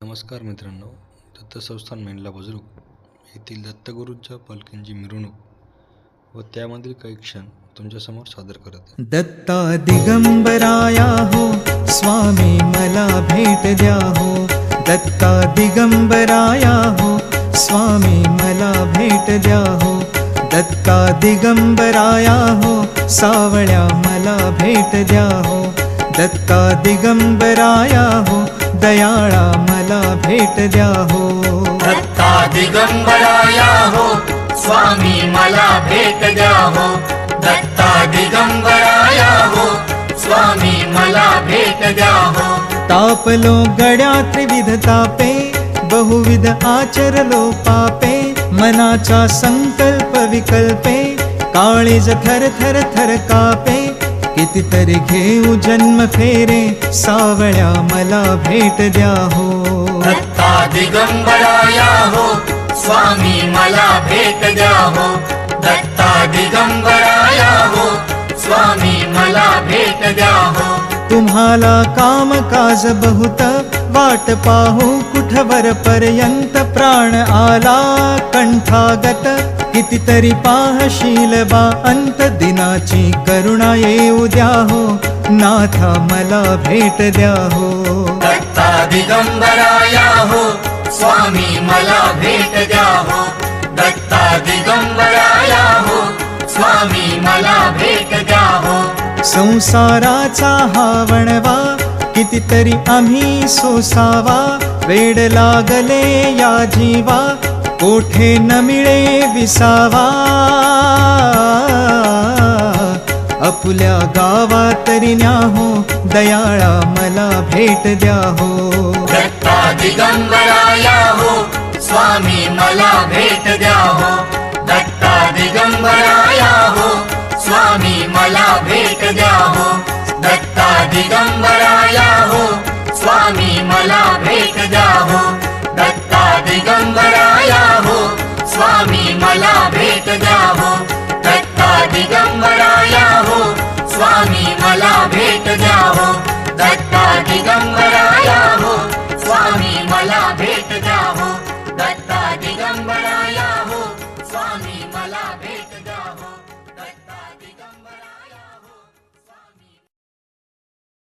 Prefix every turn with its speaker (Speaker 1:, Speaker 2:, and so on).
Speaker 1: नमस्कार मित्रांनो, दत्त संस्थान मेंढला बुजुर्ग येथील दत्तगुरूंच्या पालखींची मिरवणूक व त्यामधील काही क्षण तुमच्यासमोर सादर करत आहे।
Speaker 2: दत्ता दिगंबराया हो स्वामी मला भेट द्या हो। दत्ता दिगंबराया हो स्वामी मला भेट द्या हो। दत्ता दिगंबराया हो सावळ्या मला भेट द्या हो। दत्ता दिगंबराया हो दयाळा मला भेट द्या हो।
Speaker 3: दत्ता दिगंबराया हो स्वामी मला भेट द्या हो। दत्ता दिगंबराया हो स्वामी मला भेट द्या हो।
Speaker 2: तापलो गड्या त्रिविध तापे बहुविध आचरलो पापे। मनाचा संकल्प विकल्पे काळीज थर थर थर कापे। कितीतरी घेऊ जन्म फेरे सावळ्या मला भेट द्या हो।
Speaker 3: दत्ता दिगंबराया हो स्वामी मला भेट द्या हो। दत्ता दिगंबराया हो स्वामी मला भेट द्या हो।
Speaker 2: तुम्हाला काम काज बहुत वाट पाहू कुठवर पर्यंत प्राण आला कंठागत। कितीतरी पाहशील बा अंत दिनाची करुणा येऊ द्या हो। नाथा मला भेट द्या हो।
Speaker 3: दत्ता दिगंबराया हो स्वामी मला भेट द्या हो। दत्ता दिगंबराया हो स्वामी मला भेट द्या हो।
Speaker 2: संसाराचा हा वणवा कितीतरी आम्ही सोसावा। वेड लागले या जीवा कोठे न मिळे विसावा। अपुल्या गावा तरी न्या हो दयाळा मला भेट द्या हो।
Speaker 3: दत्ता दिगंबराया हो स्वामी मला भेट द्या हो। दत्ता दिगंबराया हो स्वामी मला भेट द्या हो। दत्ता दिगंबराया हो स्वामी मला भेट द्या हो। दत्ता दिगंबराया हो स्वामी मला भेट द्या हो। दत्ता दिगंबराया हो स्वामी मला भेट द्या हो। दत्ता दिगंबराया हो स्वामी मला भेट द्या हो।